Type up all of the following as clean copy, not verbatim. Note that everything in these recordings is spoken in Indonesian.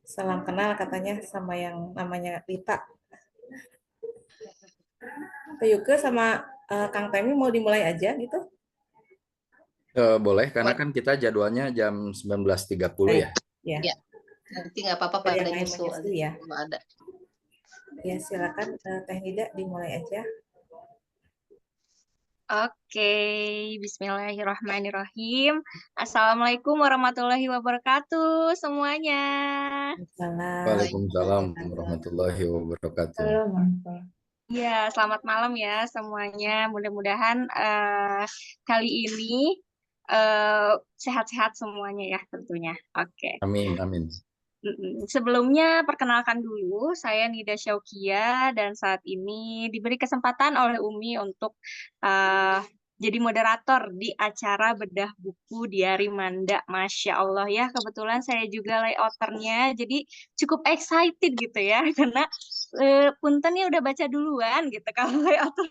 Salam kenal katanya sama yang namanya Rita. Teh Yuke sama Kang Temi mau dimulai aja gitu? Boleh, karena Boleh. kan kita jadwalnya jam 19.30 Baik, ya. ya. Ya, nanti nggak apa-apa Biar yang pada lain nyusul aja menyusul ya. kalau ada. Ya silakan Teh Nida dimulai aja. Oke, Bismillahirrahmanirrahim. Assalamualaikum warahmatullahi wabarakatuh semuanya. Salam. Waalaikumsalam warahmatullahi wabarakatuh. Ya, selamat malam ya semuanya. Mudah-mudahan kali ini sehat-sehat semuanya ya tentunya. Oke. Amin, amin. Sebelumnya perkenalkan dulu, saya Nida Syaukia dan saat ini diberi kesempatan oleh Umi untuk uh, jadi moderator di acara bedah buku Diari Manda. Masya Allah ya, kebetulan saya juga layouternya, jadi cukup excited gitu ya, karena punten ya udah baca duluan gitu kalau layouter.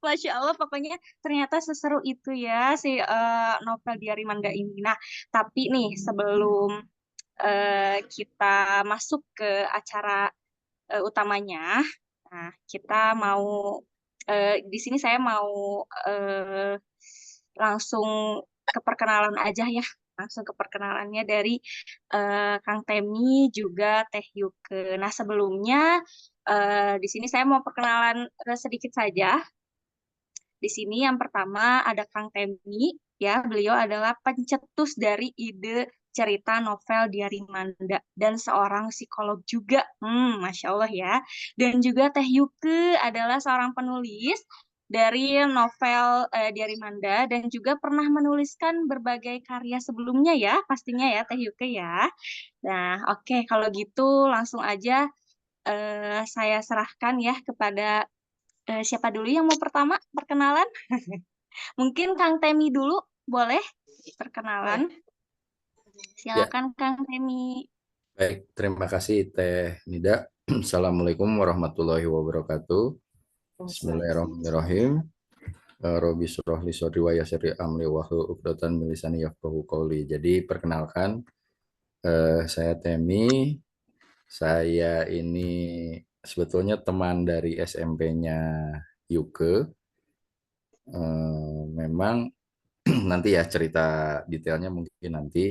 Masya Allah, pokoknya ternyata seseru itu ya si novel Diari Manda ini. Nah, tapi nih sebelum kita masuk ke acara utamanya. Nah, kita mau di sini saya mau langsung ke perkenalan aja ya. Langsung ke perkenalannya dari Kang Temi juga Teh Yuke. Nah, sebelumnya di sini saya mau perkenalan sedikit saja. Di sini yang pertama ada Kang Temi, ya beliau adalah pencetus dari ide cerita novel Diari Manda dan seorang psikolog juga, masya Allah ya. Dan juga Teh Yuke adalah seorang penulis dari novel Diari Manda dan juga pernah menuliskan berbagai karya sebelumnya ya, pastinya ya Teh Yuke ya. Nah, oke kalau gitu langsung aja saya serahkan ya kepada siapa dulu yang mau pertama perkenalan? Mungkin Kang Temi dulu, boleh perkenalan? Boleh. Ya, Silakan Kang Temi. baik. Terima kasih Teh Nida. Assalamualaikum warahmatullahi wabarakatuh. Bismillahirrahmanirrahim. Robi surah li sodri wa yasiri amri wahlul 'uqdatam min lisani yafqahu qawli. Jadi perkenalkan, saya Temi. Saya ini sebetulnya teman dari SMP-nya Yuke. Memang nanti ya cerita detailnya mungkin nanti.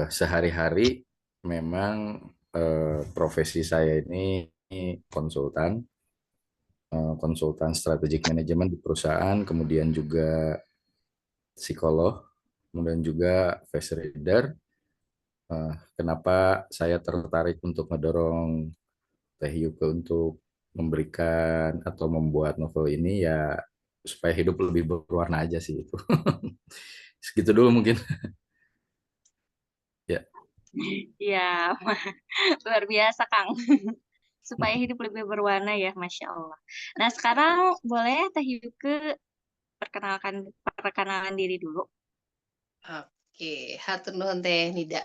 Sehari-hari memang profesi saya ini konsultan, konsultan strategic management di perusahaan, kemudian juga psikolog, kemudian juga face reader. Kenapa saya tertarik untuk mendorong Teh Yuke untuk memberikan atau membuat novel ini ya supaya hidup lebih berwarna aja sih itu. Segitu dulu mungkin. Ya. Ya, luar biasa Kang. Supaya hidup lebih berwarna ya, Masya Allah. Nah, sekarang boleh Teh Yuke perkenalan diri dulu. Oke, hatur nuhun Teh Nida.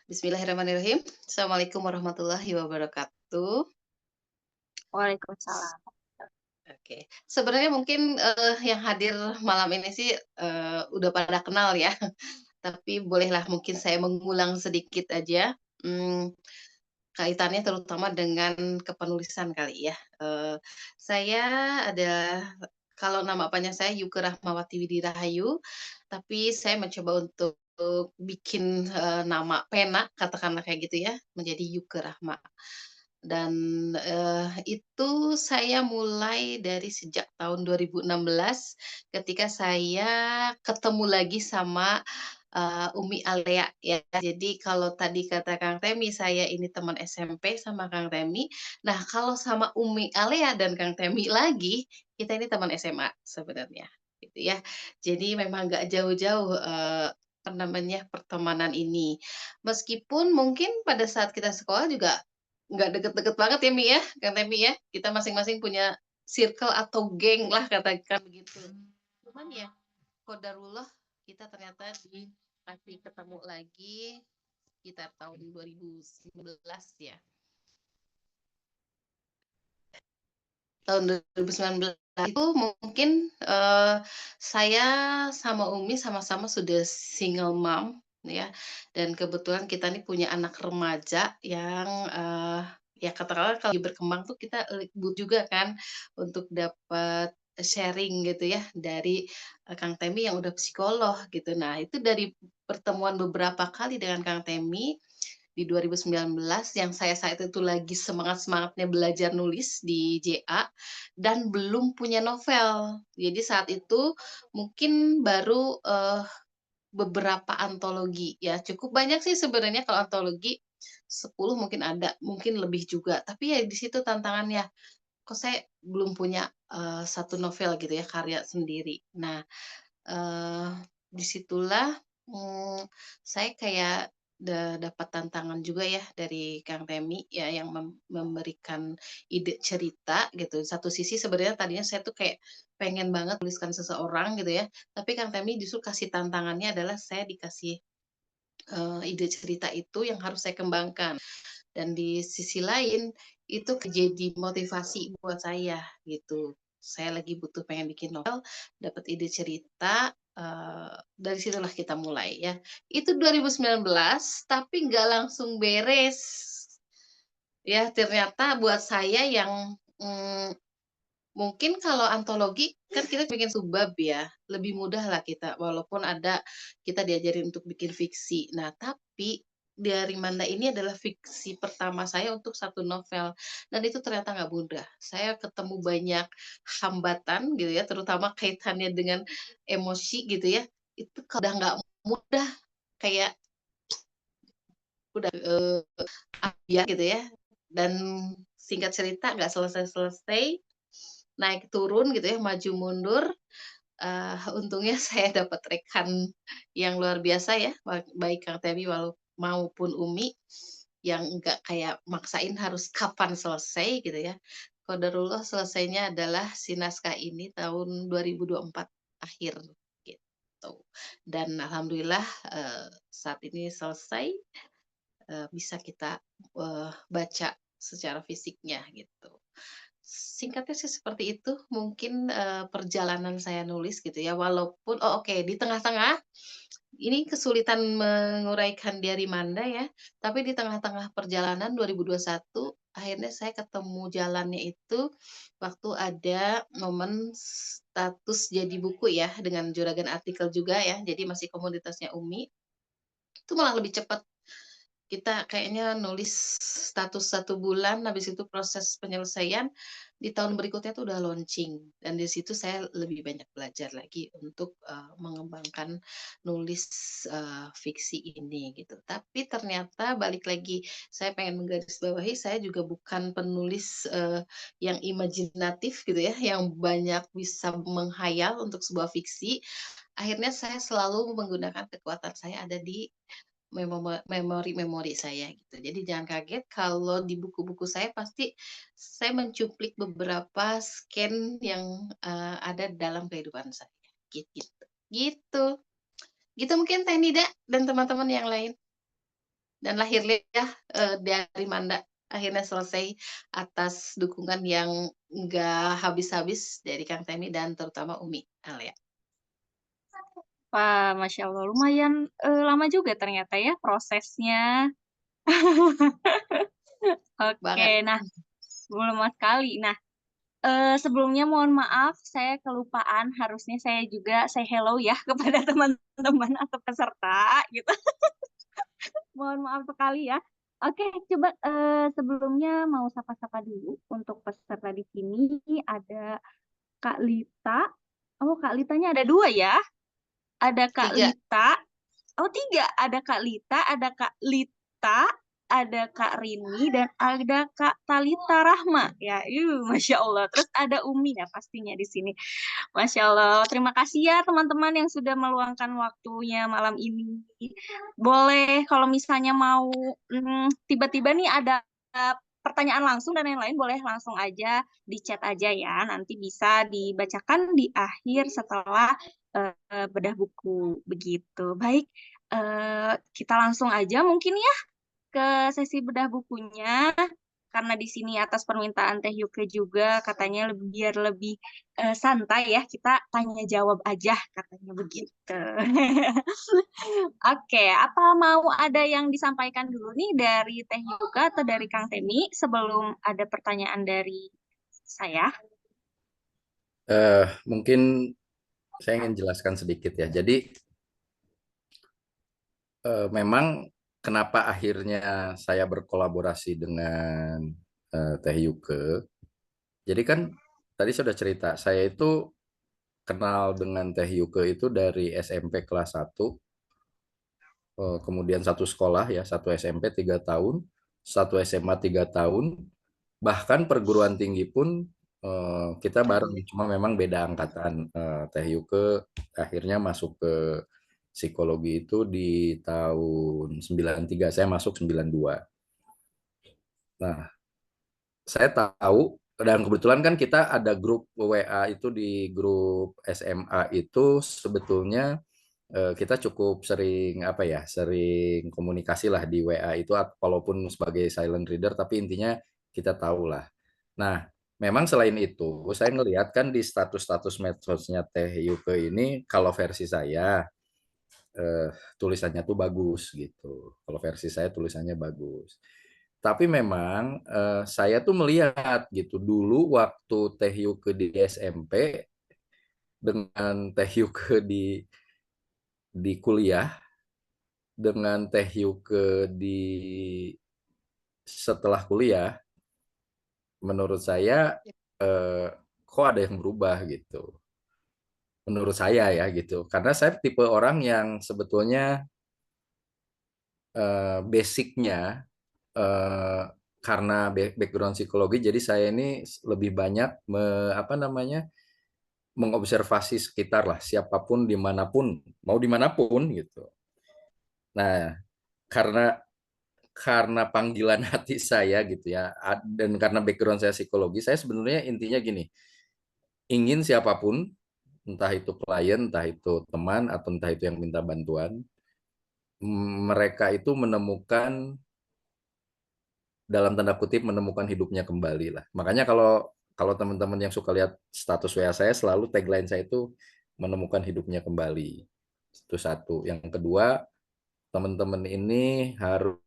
Bismillahirrahmanirrahim. Assalamualaikum warahmatullahi wabarakatuh. Waalaikumsalam. Oke, sebenarnya mungkin yang hadir malam ini sih udah pada kenal ya, tapi bolehlah mungkin saya mengulang sedikit aja. Hmm, Kaitannya terutama dengan kepenulisan kali ya. Saya ada kalau nama panjang saya Yuke Rahmawati Widirahayu, tapi saya mencoba untuk bikin, nama pena katakanlah kayak gitu ya, menjadi Yuke Rahma. Dan, itu saya mulai dari sejak tahun 2016 ketika saya ketemu lagi sama Umi Alea ya. Jadi kalau tadi kata Kang Temi, saya ini teman SMP sama Kang Temi. Nah, kalau sama Umi Alea dan Kang Temi lagi, kita ini teman SMA sebenarnya, gitu ya. Jadi memang nggak jauh-jauh, apa namanya, pertemanan ini. Meskipun mungkin pada saat kita sekolah juga nggak deket-deket banget ya, Mi, ya, Kang Temi ya. Kita masing-masing punya circle atau geng lah katakan begitu. Cuman ya, qadarullah kita ternyata dikasih ketemu lagi sekitar tahun 2019 ya. Tahun 2019 itu mungkin saya sama Umi sama-sama sudah single mom ya. Dan kebetulan kita nih punya anak remaja yang, ya katakanlah kalau lagi berkembang tuh kita, juga kan untuk dapat sharing gitu ya dari, Kang Temi yang udah psikolog gitu. Nah itu dari pertemuan beberapa kali dengan Kang Temi di 2019 yang saya saat itu lagi semangat-semangatnya belajar nulis di JA dan belum punya novel. Jadi saat itu mungkin baru, beberapa antologi ya, cukup banyak sih sebenarnya kalau antologi, 10 mungkin ada, mungkin lebih juga. Tapi ya di situ tantangannya, kok saya belum punya, 1 novel gitu ya, karya sendiri. Nah, eee, di situlah, saya kayak dapat tantangan juga ya dari Kang Temi ya yang memberikan ide cerita gitu. Satu sisi sebenarnya tadinya saya tuh kayak pengen banget tuliskan seseorang gitu ya, tapi Kang Temi justru kasih tantangannya adalah saya dikasih, ide cerita itu yang harus saya kembangkan. Dan di sisi lain, itu jadi motivasi buat saya, gitu. Saya lagi butuh pengen bikin novel, dapat ide cerita, dari situlah kita mulai ya. Itu 2019, tapi nggak langsung beres. Ya, ternyata buat saya yang, mungkin kalau antologi, kan kita bikin subbab ya, lebih mudah lah kita, walaupun ada kita diajarin untuk bikin fiksi. Nah, tapi dari Manda ini adalah fiksi pertama saya untuk satu novel, dan itu ternyata nggak mudah. Saya ketemu banyak hambatan gitu ya, terutama kaitannya dengan emosi gitu ya, itu udah nggak mudah, kayak udah, ya gitu ya, dan singkat cerita nggak selesai-selesai, naik turun gitu ya, maju mundur, untungnya saya dapat rekan yang luar biasa ya, baik Kang Temi maupun Umi, yang enggak kayak maksain harus kapan selesai gitu ya. Qadarullah selesainya adalah si naskah ini tahun 2024 akhir gitu. Dan alhamdulillah, saat ini selesai, bisa kita, baca secara fisiknya gitu. Singkatnya sih seperti itu, mungkin, perjalanan saya nulis gitu ya, walaupun oke, di tengah-tengah, ini kesulitan menguraikan dari Manda ya, tapi di tengah-tengah perjalanan 2021, akhirnya saya ketemu jalannya itu, waktu ada momen status jadi buku ya, dengan juragan artikel juga ya, jadi masih komunitasnya Umi, itu malah lebih cepat. Kita kayaknya nulis status 1 bulan, habis itu proses penyelesaian, di tahun berikutnya tuh udah launching. Dan di situ saya lebih banyak belajar lagi untuk, mengembangkan nulis, fiksi ini gitu. Tapi ternyata balik lagi, saya pengen menggarisbawahi saya juga bukan penulis, yang imajinatif gitu ya, yang banyak bisa menghayal untuk sebuah fiksi. Akhirnya saya selalu menggunakan kekuatan saya ada di memori-memori saya gitu. Jadi jangan kaget kalau di buku-buku saya pasti saya mencuplik beberapa scan yang, ada dalam kehidupan saya, gitu. Gitu. Gitu mungkin Teh Nida dan teman-teman yang lain. Dan lahirlah, dari Manda akhirnya selesai atas dukungan yang nggak habis-habis dari Kang Temi dan terutama Umi Alia. Wah, Masya Allah, lumayan lama juga ternyata ya prosesnya. Oke, Banget. nah, lama sekali. Nah, sebelumnya mohon maaf, saya kelupaan. Harusnya saya juga say hello ya kepada teman-teman atau peserta gitu. Mohon maaf sekali ya. Oke, coba sebelumnya mau sapa-sapa dulu untuk peserta di sini. Ada Kak Lita. Oh, Kak Litanya ada 2 ya. Ada Kak 3. Lita. Oh, 3. Ada Kak Lita, ada Kak Lita, ada Kak Rini, dan ada Kak Talita Rahma. Ya, Masya Allah. Terus ada Umi ya pastinya di sini. Masya Allah. Terima kasih ya teman-teman yang sudah meluangkan waktunya malam ini. Boleh kalau misalnya mau tiba-tiba nih ada pertanyaan langsung dan lain-lain, boleh langsung aja di chat aja ya. Nanti bisa dibacakan di akhir setelah bedah buku begitu. Baik, kita langsung aja mungkin ya ke sesi bedah bukunya. karena di sini atas permintaan Teh Yuke juga katanya biar lebih santai ya, kita tanya jawab aja katanya begitu. Oke, apa mau ada yang disampaikan dulu nih dari Teh Yuke atau dari Kang Temi sebelum ada pertanyaan dari saya? Mungkin saya ingin jelaskan sedikit ya. Jadi memang kenapa akhirnya saya berkolaborasi dengan Teh Yuke. Jadi kan tadi sudah cerita, saya itu kenal dengan Teh Yuke itu dari SMP kelas 1, kemudian satu sekolah ya, satu SMP 3 tahun, satu SMA 3 tahun, bahkan perguruan tinggi pun kita bareng, cuma memang beda angkatan. Teh Yuke akhirnya masuk ke psikologi itu di tahun 93, saya masuk 92. Nah, saya tahu dan kebetulan kan kita ada grup WA itu, di grup SMA itu sebetulnya kita cukup sering apa ya, sering komunikasi lah di WA itu, walaupun sebagai silent reader tapi intinya kita tahu lah. Nah, memang selain itu saya ngelihat kan di status-status medsosnya Teh Yuke ini, kalau versi saya tulisannya tuh bagus gitu. Kalau versi saya tulisannya bagus. Tapi memang saya tuh melihat gitu dulu waktu Teh Yuke di SMP dengan Teh Yuke di kuliah, dengan Teh Yuke di setelah kuliah, menurut saya kok ada yang berubah gitu. Menurut saya ya gitu. Karena saya tipe orang yang sebetulnya basicnya karena background psikologi, jadi saya ini lebih banyak apa namanya, mengobservasi sekitar lah, siapapun dimanapun, mau dimanapun gitu. Nah, karena panggilan hati saya gitu ya, dan karena background saya psikologi, saya sebenarnya intinya gini, ingin siapapun, entah itu klien, entah itu teman, atau entah itu yang minta bantuan, mereka itu menemukan, dalam tanda kutip, menemukan hidupnya kembali lah. Makanya kalau teman-teman yang suka lihat status WA saya, selalu tagline saya itu menemukan hidupnya kembali. Itu satu. Yang kedua, teman-teman ini harus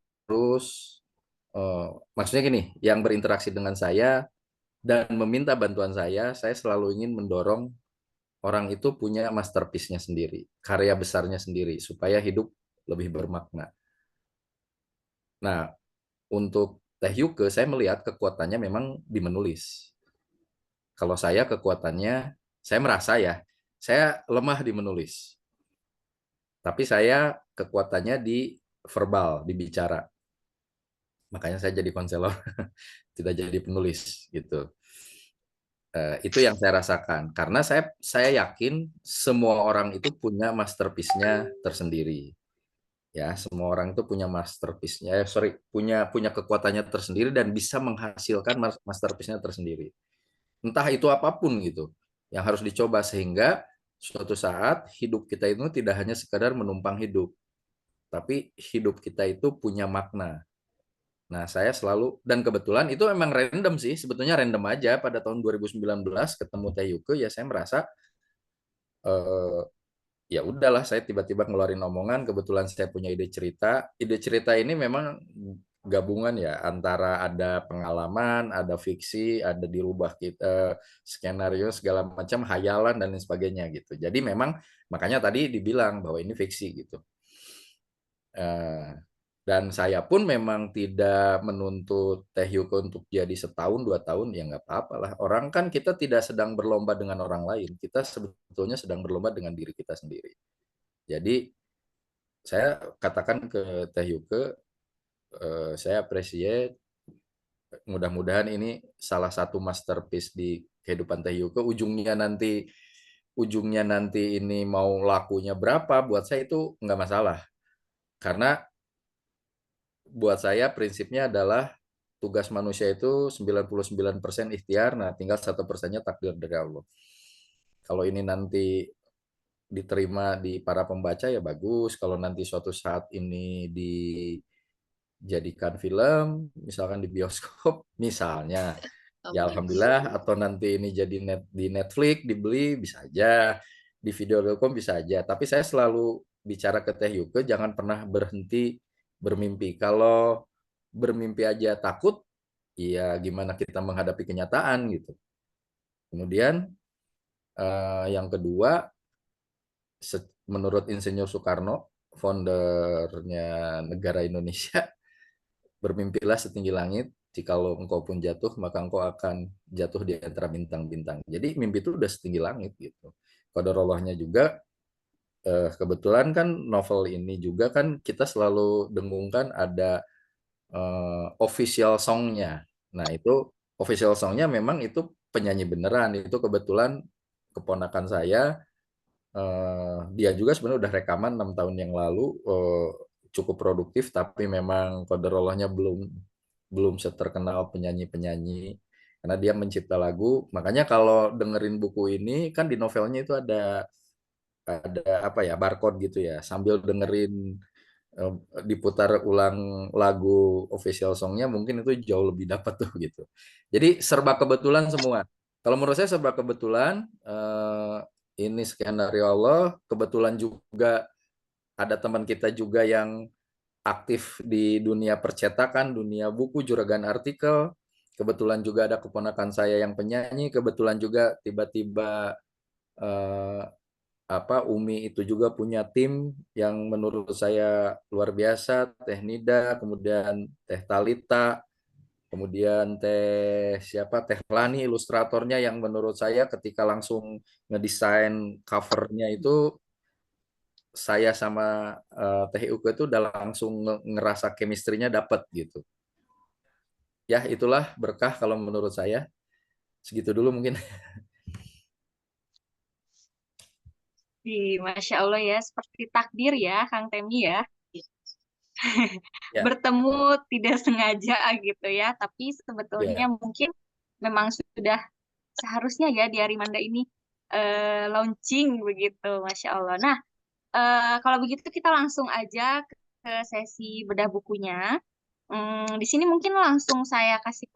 maksudnya gini, yang berinteraksi dengan saya dan meminta bantuan saya selalu ingin mendorong orang itu punya masterpiece-nya sendiri, karya besarnya sendiri, supaya hidup lebih bermakna. Nah, untuk Teh Yuke, saya melihat kekuatannya memang di menulis. Kalau saya kekuatannya, saya merasa ya, saya lemah di menulis. Tapi saya kekuatannya di verbal, di bicara. Makanya saya jadi konselor, tidak jadi penulis gitu. Itu yang saya rasakan. Karena saya yakin semua orang itu punya masterpiece-nya tersendiri. Ya, semua orang itu punya masterpiece-nya, punya kekuatannya tersendiri dan bisa menghasilkan masterpiece-nya tersendiri. Entah itu apapun gitu, yang harus dicoba sehingga suatu saat hidup kita itu tidak hanya sekadar menumpang hidup, tapi hidup kita itu punya makna. Nah, saya selalu, dan kebetulan itu memang random sih, sebetulnya random aja, pada tahun 2019 ketemu Teh Yuke, ya saya merasa eh, ya udahlah, saya tiba-tiba ngeluarin omongan, kebetulan saya punya ide cerita ini memang gabungan ya, antara ada pengalaman, ada fiksi, ada dirubah kita skenario segala macam, hayalan dan lain sebagainya gitu. Jadi memang makanya tadi dibilang bahwa ini fiksi gitu. Dan saya pun memang tidak menuntut Teh Yuke untuk jadi setahun 2 tahun, ya nggak apa-apa lah. Orang kan, kita tidak sedang berlomba dengan orang lain, kita sebetulnya sedang berlomba dengan diri kita sendiri. Jadi saya katakan ke Teh Yuke, saya appreciate, mudah-mudahan ini salah satu masterpiece di kehidupan Teh Yuke. Ujungnya nanti ini mau lakunya berapa, buat saya itu nggak masalah. Karena buat saya prinsipnya adalah tugas manusia itu 99% ikhtiar, nah tinggal 1%-nya takdir dari Allah. Kalau ini nanti diterima di para pembaca ya bagus, kalau nanti suatu saat ini jadikan film, misalkan di bioskop, misalnya. Ya Amin. alhamdulillah, atau nanti ini jadi di Netflix dibeli bisa aja, di video.com bisa aja. Tapi saya selalu bicara ke Teh Yuke, jangan pernah berhenti bermimpi. Kalau bermimpi aja takut, ya gimana kita menghadapi kenyataan gitu. Kemudian yang kedua, menurut Insinyur Soekarno, foundernya negara Indonesia, bermimpilah setinggi langit, jikalau engkau pun jatuh, maka engkau akan jatuh di antara bintang-bintang. Jadi mimpi itu udah setinggi langit gitu. Qadarallahnya juga, kebetulan kan novel ini juga kan kita selalu dengungkan ada official songnya. Nah itu official songnya memang itu penyanyi beneran. Itu kebetulan keponakan saya, dia juga sebenarnya udah rekaman 6 tahun yang lalu, cukup produktif, tapi memang qadarallahnya belum seterkenal penyanyi-penyanyi karena dia mencipta lagu. Makanya kalau dengerin buku ini kan di novelnya itu ada apa ya, barcode gitu ya, sambil dengerin diputar ulang lagu official songnya, mungkin itu jauh lebih dapat tuh gitu. Jadi serba kebetulan semua. Kalau menurut saya serba kebetulan, ini skenario Allah. Kebetulan juga ada teman kita juga yang aktif di dunia percetakan, dunia buku, juragan artikel. Kebetulan juga ada keponakan saya yang penyanyi. Kebetulan juga tiba-tiba eh, Umi itu juga punya tim yang menurut saya luar biasa. Teh Nida, kemudian Teh Talita, kemudian Teh Lani ilustratornya, yang menurut saya ketika langsung ngedesain covernya itu, saya sama Teh Uke itu udah langsung ngerasa chemistry-nya dapet gitu. Ya itulah berkah kalau menurut saya. Segitu dulu mungkin. Masya Allah ya, seperti takdir ya, Kang Temi ya. Ya, Bertemu tidak sengaja gitu ya, tapi sebetulnya ya. mungkin memang sudah seharusnya ya di Arimanda ini launching begitu, Masya Allah. Nah, kalau begitu kita langsung aja ke sesi bedah bukunya. Di sini mungkin langsung saya kasih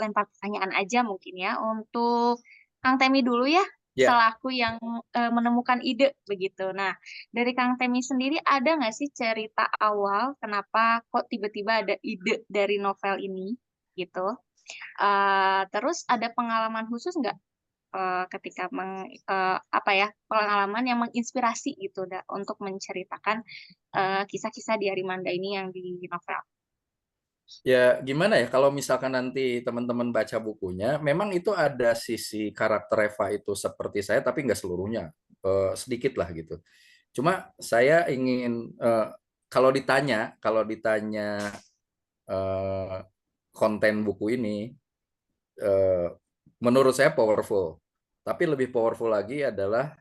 lempar pertanyaan aja mungkin ya untuk Kang Temi dulu ya, Ya, selaku yang menemukan ide begitu. Nah, dari Kang Temi sendiri ada nggak sih cerita awal kenapa kok tiba-tiba ada ide dari novel ini gitu? Terus ada pengalaman khusus nggak ketika apa ya, pengalaman yang menginspirasi gitu untuk menceritakan kisah-kisah di Arimanda ini yang di novel? ya gimana ya kalau misalkan nanti teman-teman baca bukunya, memang itu ada sisi karakter Eva itu seperti saya, tapi nggak seluruhnya, sedikit lah gitu. Cuma saya ingin, kalau ditanya eh, konten buku ini, eh, menurut saya powerful. Tapi lebih powerful lagi adalah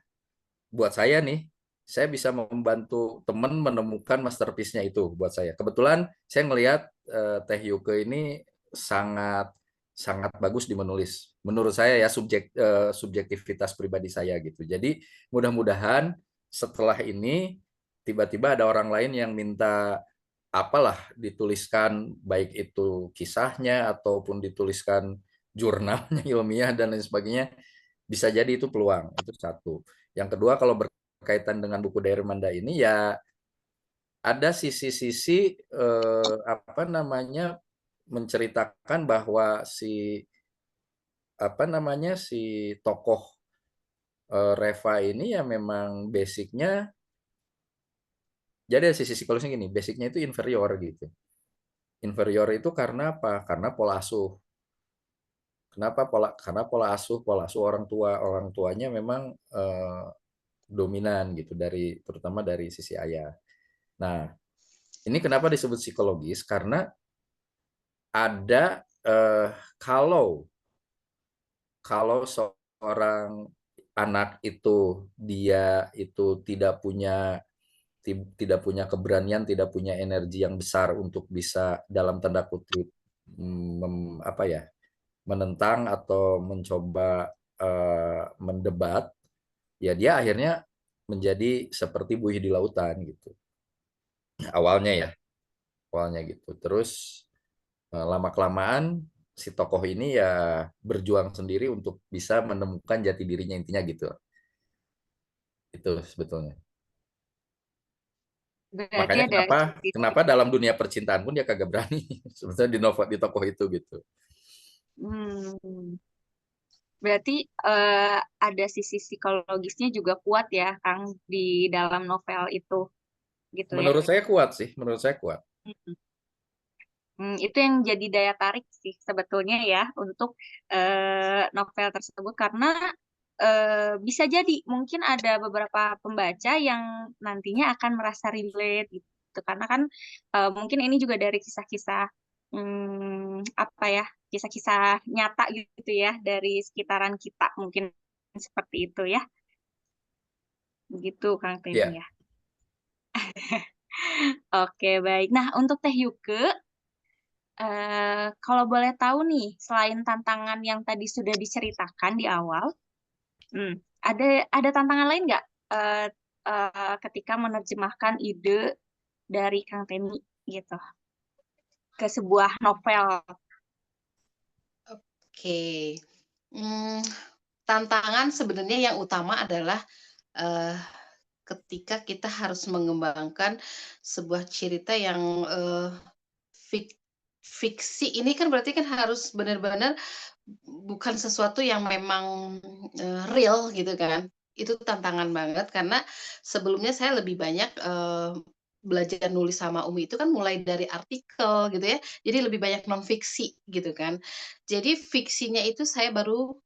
buat saya nih, saya bisa membantu teman menemukan masterpiece-nya itu buat saya. Kebetulan saya ngelihat Teh Yuke ini sangat sangat bagus di menulis. Menurut saya ya, subjektivitas pribadi saya gitu. Jadi mudah-mudahan setelah ini tiba-tiba ada orang lain yang minta apalah dituliskan, baik itu kisahnya ataupun dituliskan jurnalnya ilmiah dan lain sebagainya, bisa jadi itu peluang. Itu satu. Yang kedua, kalau berkaitan dengan buku dari Manda ini, ya ada sisi-sisi apa namanya, menceritakan bahwa si tokoh Reva ini ya memang basicnya, jadi ada sisi psikologisnya gini, basicnya itu inferior gitu. Inferior itu karena apa? Karena pola asuh. Kenapa karena pola asuh orang tuanya memang dominan gitu, terutama dari sisi ayah. Nah, ini kenapa disebut psikologis? Karena ada, kalau kalau seorang anak itu dia itu tidak punya keberanian, tidak punya energi yang besar untuk bisa dalam tanda kutip apa ya, menentang atau mencoba mendebat, ya dia akhirnya menjadi seperti buih di lautan gitu. Awalnya ya. awalnya gitu. Terus lama-kelamaan si tokoh ini ya berjuang sendiri untuk bisa menemukan jati dirinya intinya gitu. Itu sebetulnya. Berarti Makanya ada kenapa dalam dunia percintaan pun dia kagak berani sebetulnya di tokoh itu gitu. hmm, berarti ada sisi psikologisnya juga kuat ya, Kang, di dalam novel itu, gitu ya. Menurut saya kuat sih, menurut saya kuat. Itu yang jadi daya tarik sih sebetulnya ya untuk novel tersebut karena bisa jadi mungkin ada beberapa pembaca yang nantinya akan merasa relate gitu karena kan mungkin ini juga dari kisah-kisah apa ya kisah-kisah nyata gitu ya dari sekitaran kita mungkin seperti itu ya begitu Kang Temi Ya, ya. Oke baik. Nah untuk Teh Yuke kalau boleh tahu nih, selain tantangan yang tadi sudah diceritakan di awal, hmm, ada tantangan lain nggak eh, ketika menerjemahkan ide dari Kang Temi gitu ke sebuah novel? Oke. Hmm, tantangan sebenarnya yang utama adalah eh, ketika kita harus mengembangkan sebuah cerita yang fik- fiksi ini kan berarti kan harus benar-benar bukan sesuatu yang memang real gitu kan. Itu tantangan banget karena sebelumnya saya lebih banyak belajar nulis sama Umi itu kan mulai dari artikel gitu ya. Jadi lebih banyak non fiksi gitu kan. Jadi fiksinya itu saya baru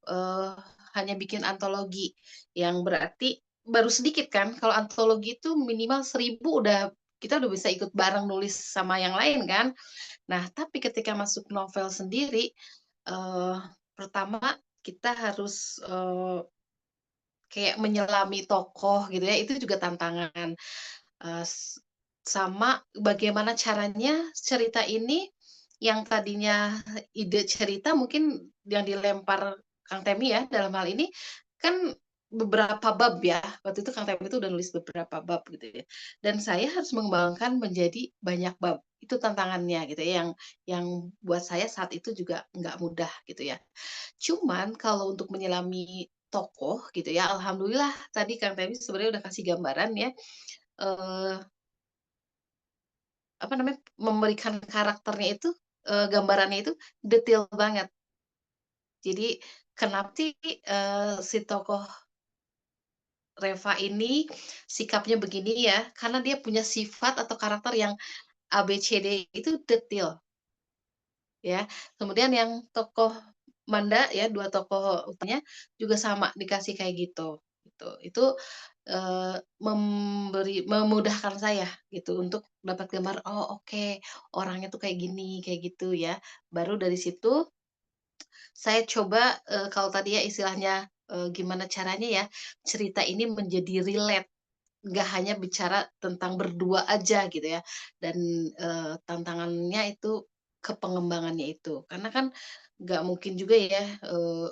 hanya bikin antologi yang berarti baru sedikit kan. Kalau antologi itu minimal 1.000 kita udah bisa ikut bareng nulis sama yang lain kan. Nah, tapi ketika masuk novel sendiri, eee, pertama kita harus, kayak menyelami tokoh gitu ya, itu juga tantangan, sama bagaimana caranya cerita ini yang tadinya ide cerita mungkin yang dilempar Kang Temi ya, dalam hal ini, kan beberapa bab ya, waktu itu Kang Temi itu udah nulis beberapa bab gitu ya, dan saya harus mengembangkan menjadi banyak bab. Itu tantangannya gitu ya, yang buat saya saat itu juga nggak mudah gitu ya. Cuman kalau untuk menyelami tokoh gitu ya, alhamdulillah tadi Kang Temi sebenarnya udah kasih gambaran ya, eee, apa namanya, memberikan karakternya itu, gambarannya itu detail banget. Jadi kenapa sih, si tokoh Reva ini sikapnya begini ya, karena dia punya sifat atau karakter yang A, B, C, D itu detail ya. Kemudian yang tokoh Manda ya, 2 tokoh utamanya juga sama dikasih kayak gitu, gitu. Itu, memudahkan saya gitu untuk dapat gambar, "Oh oke, orangnya tuh kayak gini," kayak gitu ya. Baru dari situ saya coba, kalau tadi ya istilahnya, gimana caranya ya, cerita ini menjadi relate, nggak hanya bicara tentang berdua aja gitu ya. Dan, tantangannya itu ke pengembangannya itu. Karena kan nggak mungkin juga ya,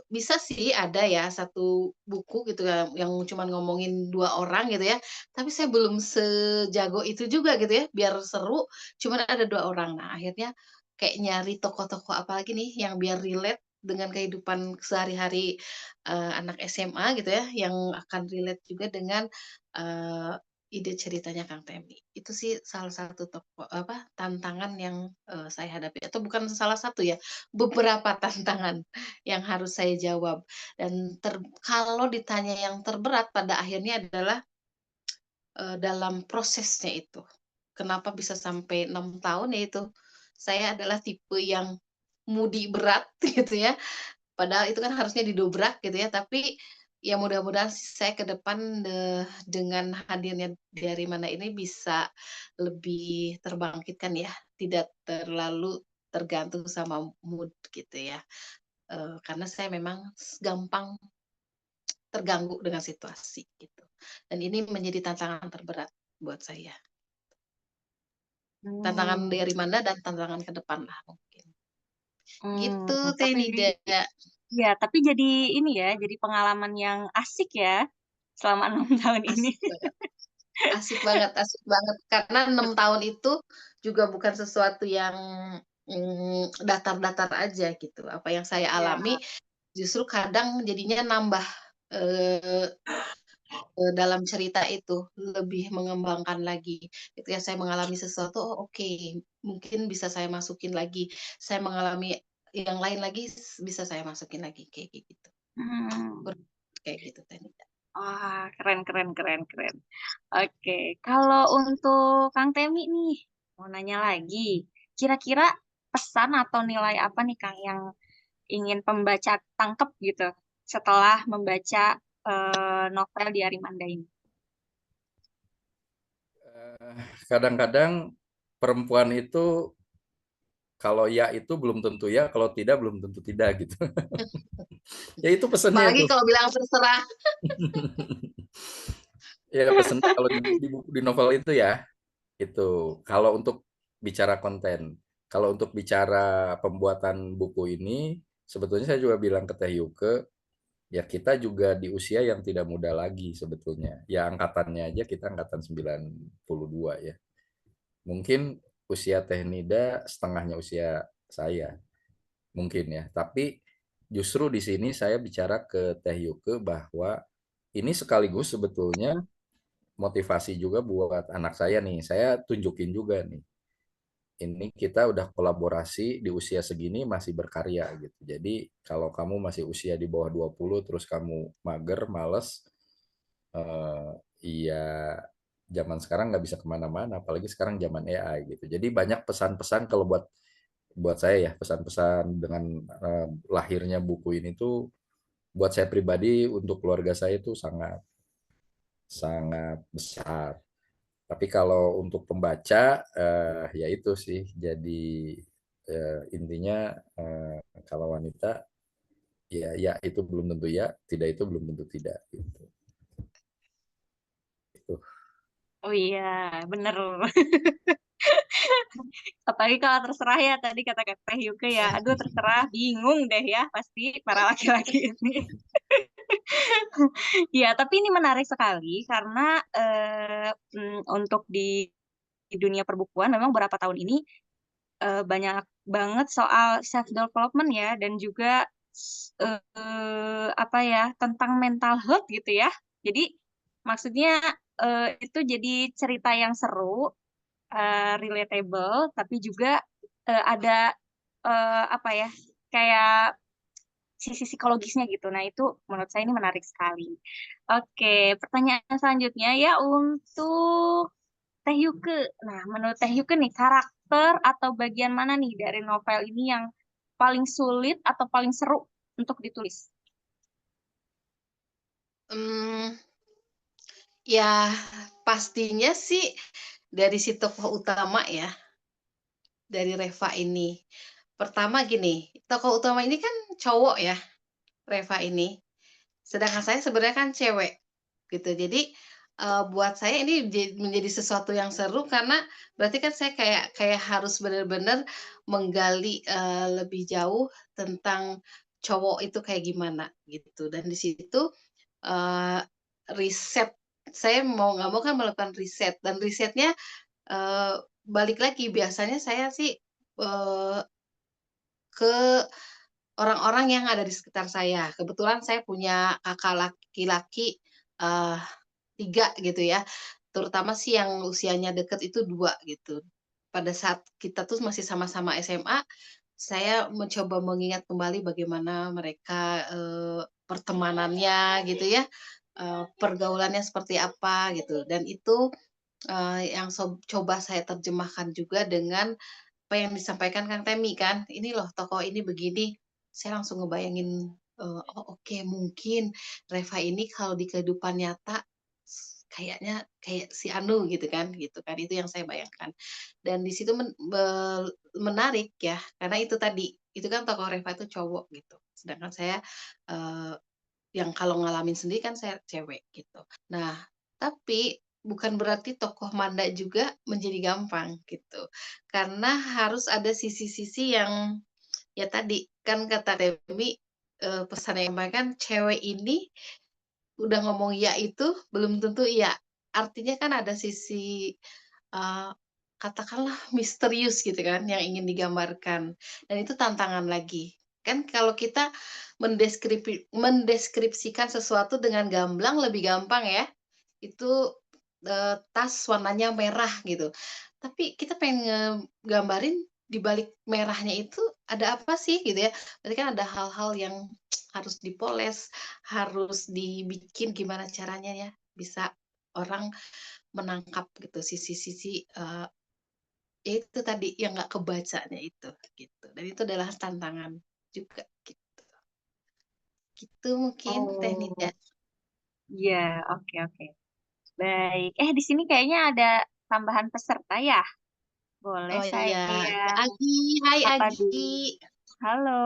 bisa sih ada ya satu buku gitu ya yang cuman ngomongin 2 orang gitu ya, tapi saya belum sejago itu juga gitu ya, biar seru cuman ada 2 orang. Nah akhirnya kayak nyari tokoh-tokoh apalagi nih yang biar relate dengan kehidupan sehari-hari, anak SMA gitu ya, yang akan relate juga dengan, eee, ide ceritanya Kang Temi. Itu sih salah satu tantangan yang, saya hadapi atau bukan salah satu ya, beberapa tantangan yang harus saya jawab. Dan kalau ditanya yang terberat pada akhirnya adalah, dalam prosesnya itu. Kenapa bisa sampai 6 tahun, yaitu saya adalah tipe yang mudi berat gitu ya, padahal itu kan harusnya didobrak gitu ya, tapi ya mudah-mudahan sih saya ke depan, dengan hadirnya dari mana ini bisa lebih terbangkitkan ya, tidak terlalu tergantung sama mood gitu ya. Karena saya memang gampang terganggu dengan situasi gitu, dan ini menjadi tantangan terberat buat saya. Tantangan Hmm, dari mana dan tantangan ke depan lah mungkin. Gitu Teh tapi Nida. ya, tapi jadi ini ya, jadi pengalaman yang asik ya selama 6 tahun ini. Asik banget asik banget, karena 6 tahun itu juga bukan sesuatu yang datar-datar aja gitu. Apa yang saya Ya. alami justru kadang jadinya nambah eee dalam cerita itu, lebih mengembangkan lagi. Ketika saya mengalami sesuatu, oh oke, mungkin bisa saya masukin lagi. Saya mengalami yang lain lagi, bisa saya masukin lagi, kayak gitu. Hmm. Kayak gitu tadi. Wah, keren, keren, keren, keren. Oke, kalau untuk Kang Temi nih, mau nanya lagi. Kira-kira pesan atau nilai apa nih Kang yang ingin pembaca tangkep gitu setelah membaca novel Diari Manda ini? Kadang-kadang perempuan itu kalau ya itu belum tentu ya, kalau tidak belum tentu tidak gitu. Ya itu pesannya Apalagi itu. kalau bilang terserah. Ya pesannya kalau di novel itu ya, itu. Kalau untuk bicara konten, kalau untuk bicara pembuatan buku ini, sebetulnya saya juga bilang ke Teh Yuke, ya kita juga di usia yang tidak muda lagi sebetulnya. Ya angkatannya aja kita angkatan 92 ya. Mungkin usia Teh Nida setengahnya usia saya, mungkin ya. Tapi justru di sini saya bicara ke Teh Yuke bahwa ini sekaligus sebetulnya motivasi juga buat anak saya nih. Saya tunjukin juga nih. Ini kita udah kolaborasi di usia segini masih berkarya gitu. Jadi kalau kamu masih usia di bawah 20 terus kamu mager, males, eh, iya zaman sekarang nggak bisa kemana-mana, apalagi sekarang zaman AI gitu. Jadi banyak pesan-pesan kalau buat buat saya ya, pesan-pesan dengan lahirnya buku ini tuh buat saya pribadi untuk keluarga saya itu sangat sangat besar. Tapi kalau untuk pembaca, ya itu sih. Jadi intinya kalau wanita, ya ya itu belum tentu ya, tidak itu belum tentu tidak. Gitu. Itu. Oh iya, bener. Apalagi kalau terserah ya, tadi kata Teh Yuke ya, aduh terserah, bingung deh ya pasti para laki-laki ini. Ya, tapi ini menarik sekali karena untuk di dunia perbukuan memang beberapa tahun ini banyak banget soal self development ya dan juga apa ya tentang mental health gitu ya. Jadi maksudnya itu jadi cerita yang seru, relatable, tapi juga ada apa ya kayak sisi psikologisnya gitu. Nah, itu menurut saya ini menarik sekali. Oke, pertanyaan selanjutnya ya untuk Teh Yuke. Nah, menurut Teh Yuke nih, karakter atau bagian mana nih dari novel ini yang paling sulit atau paling seru untuk ditulis? Hmm, ya pastinya sih dari si tokoh utama ya, dari Reva ini. Pertama gini, tokoh utama ini kan cowok ya, Reva ini. Sedangkan saya sebenarnya kan cewek, gitu. Jadi, buat saya ini menjadi sesuatu yang seru karena berarti kan saya kayak kayak harus benar-benar menggali, lebih jauh tentang cowok itu kayak gimana, gitu. Dan di situ, eee, riset saya mau nggak mau kan melakukan riset dan risetnya, balik lagi biasanya saya sih, eee, ke orang-orang yang ada di sekitar saya. Kebetulan saya punya kakak laki-laki, eee, 3 gitu ya, terutama sih yang usianya deket itu 2 gitu. Pada saat kita tuh masih sama-sama SMA, saya mencoba mengingat kembali bagaimana mereka, pertemanannya gitu ya, pergaulannya seperti apa gitu dan itu, yang coba saya terjemahkan juga dengan apa yang disampaikan Kang Temi kan, "Ini loh tokoh ini begini." Saya langsung ngebayangin, oh oke mungkin Reva ini kalau di kehidupan nyata kayaknya kayak si Anu gitu kan, itu yang saya bayangkan. Dan di situ menarik ya, karena itu tadi, itu kan tokoh Reva itu cowok gitu, sedangkan saya, eee, yang kalau ngalamin sendiri kan saya cewek gitu. Nah, tapi bukan berarti tokoh Manda juga menjadi gampang gitu. Karena harus ada sisi-sisi yang ya tadi, kan kata Demi, pesan yang disampaikan cewek ini udah ngomong iya itu belum tentu iya. Artinya kan ada sisi, eee, katakanlah misterius gitu kan yang ingin digambarkan, dan itu tantangan lagi. Kan kalau kita mendeskripsikan sesuatu dengan gamblang lebih gampang ya, itu, tas warnanya merah gitu. Tapi kita pengen ngegambarin di balik merahnya itu ada apa sih gitu ya. Berarti kan ada hal-hal yang harus dipoles, harus dibikin gimana caranya ya bisa orang menangkap gitu sisi-sisi, ya itu tadi yang nggak kebacanya itu, gitu. Dan itu adalah tantangan juga gitu. Gitu mungkin Teh Oh, Nida. iya, oke, oke. Baik. Di sini kayaknya ada tambahan peserta ya. Boleh Oh saya iya, Kak Agi, hai sapa Agi. dulu. Halo.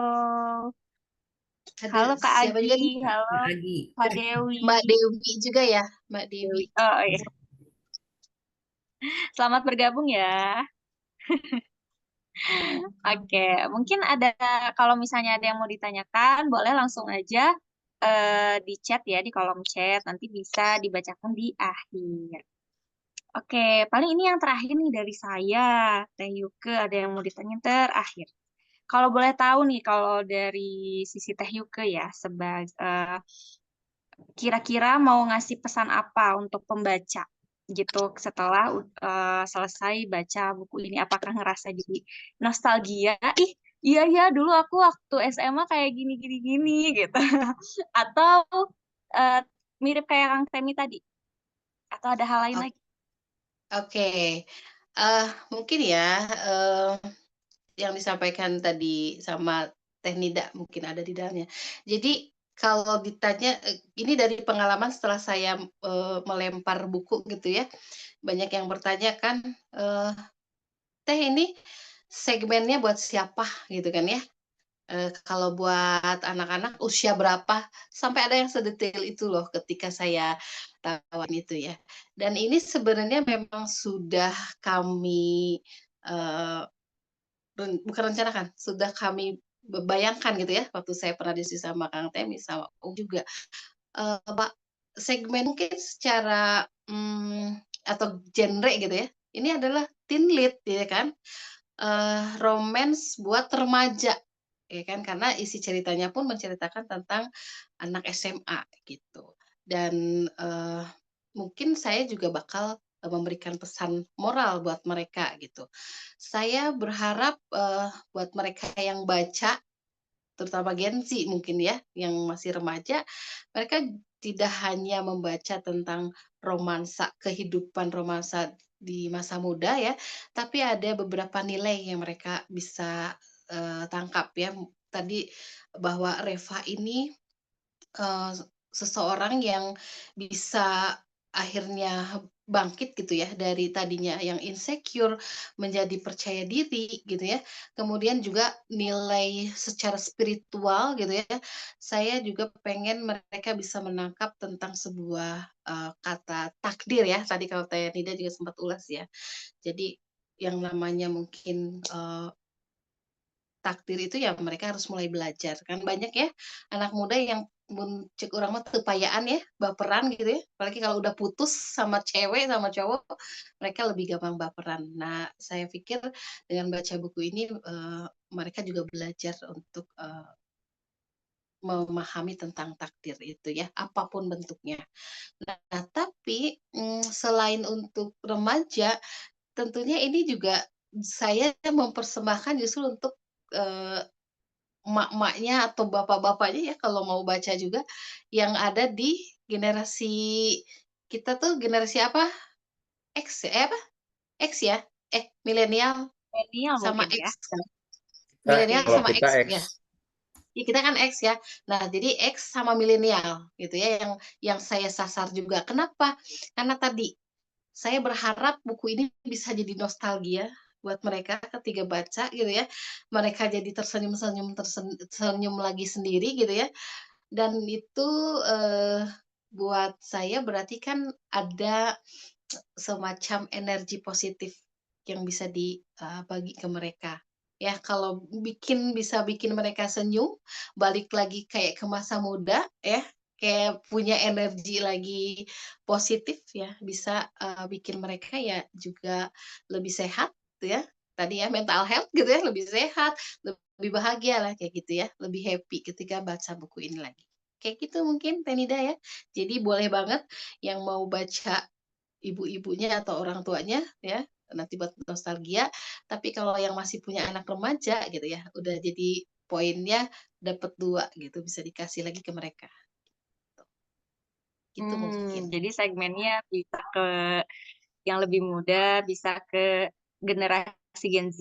Ada Halo Kak siapa Agi. juga nih? Halo Lagi. Kak Dewi. Mbak Dewi juga ya, Mbak Dewi. Dewi. Oh iya. Selamat bergabung ya. Oke, mungkin ada kalau misalnya ada yang mau ditanyakan, boleh langsung aja di chat ya, di kolom chat. Nanti bisa dibacakan di akhir. Oke, paling ini yang terakhir nih dari saya, Teh Yuke. Ada yang mau ditanya terakhir. Kalau boleh tahu nih, kalau dari sisi Teh Yuke ya, kira-kira mau ngasih pesan apa untuk pembaca gitu setelah selesai baca buku ini? Apakah ngerasa jadi nostalgia? Ih, iya ya dulu aku waktu SMA kayak gini gini gini gitu. Atau eh, mirip kayak Kang Temi tadi? Atau ada hal lain O lagi? oke, mungkin ya, eee, yang disampaikan tadi sama Teh Nida mungkin ada di dalamnya. Jadi kalau ditanya, ini dari pengalaman setelah saya, melempar buku gitu ya, banyak yang bertanya kan, eee, "Teh ini segmennya buat siapa?" Gitu kan ya. Kalau buat anak-anak usia berapa, sampai ada yang sedetail itu loh ketika saya tawarin itu ya. Dan ini sebenarnya memang sudah kami, eee, bukan rencanakan, sudah kami bayangkan gitu ya, waktu saya pernah diskusi sama Kang Temi, sama juga, Pak, segmen mungkin secara, atau genre gitu ya, ini adalah teen lead ya kan, romance buat remaja. Ya kan, karena isi ceritanya pun menceritakan tentang anak SMA gitu. Dan, mungkin saya juga bakal, memberikan pesan moral buat mereka gitu. Saya berharap, buat mereka yang baca, terutama Gen Z mungkin ya, yang masih remaja, mereka tidak hanya membaca tentang romansa, kehidupan romansa di masa muda ya, tapi ada beberapa nilai yang mereka bisa, tangkap ya. Tadi bahwa Reva ini, eee, seseorang yang bisa akhirnya bangkit gitu ya, dari tadinya yang insecure menjadi percaya diri gitu ya. Kemudian juga nilai secara spiritual gitu ya, saya juga pengen mereka bisa menangkap tentang sebuah, kata takdir ya, tadi kalau Teh Nida juga sempat ulas ya. Jadi yang namanya mungkin, takdir itu ya mereka harus mulai belajar, kan banyak ya anak muda yang mun ceuk urang mah teu payaan ya, baperan gitu ya, apalagi kalau udah putus sama cewek, sama cowok, mereka lebih gampang baperan. Nah, saya pikir dengan baca buku ini, mereka juga belajar untuk, memahami tentang takdir itu ya, apapun bentuknya. Nah, tapi, selain untuk remaja, tentunya ini juga saya mempersembahkan justru untuk, eee emak-emaknya atau bapak-bapaknya ya kalau mau baca juga, yang ada di generasi kita tuh generasi apa, X ya, apa? X ya? Milenial Milenial sama mungkin ya. X kan? Iya, Milenial iya. Kalau sama kita X X, ya? Iya kita kan X ya. Nah jadi X sama milenial gitu ya yang saya sasar juga. Kenapa? Karena tadi, saya berharap buku ini bisa jadi nostalgia buat mereka ketika baca gitu ya. Mereka jadi tersenyum-senyum, tersenyum lagi sendiri gitu ya. Dan itu, buat saya berarti kan ada semacam energi positif yang bisa dibagi ke mereka. Ya kalau bisa bikin mereka senyum, balik lagi kayak ke masa muda ya, kayak punya energi lagi positif ya, bisa, bikin mereka ya juga lebih sehat gitu ya. Tadi ya mental health gitu ya, lebih sehat, lebih bahagia lah kayak gitu ya, lebih happy ketika baca buku ini lagi. Kayak gitu mungkin Teh Nida ya. Jadi boleh banget yang mau baca ibu-ibunya atau orang tuanya ya, nanti buat nostalgia, tapi kalau yang masih punya anak remaja gitu ya, udah jadi poinnya dapat 2 gitu, bisa dikasih lagi ke mereka, gitu mungkin. Jadi segmennya bisa ke yang lebih muda, bisa ke generasi Gen Z,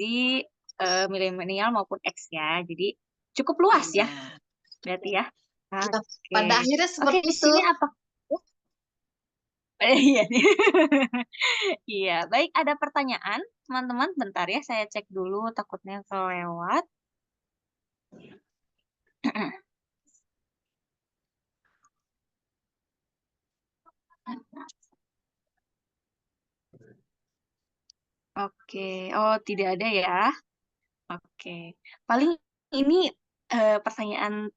milenial maupun X ya. Jadi cukup luas ya, Benar. berarti ya. Ya, Oke. pada akhirnya Oke, seperti di itu. sini apa? Iya nih. Iya, baik ada pertanyaan, teman-teman. Bentar ya, saya cek dulu takutnya kelewat. Oke, oh tidak ada ya. Oke, paling ini pertanyaan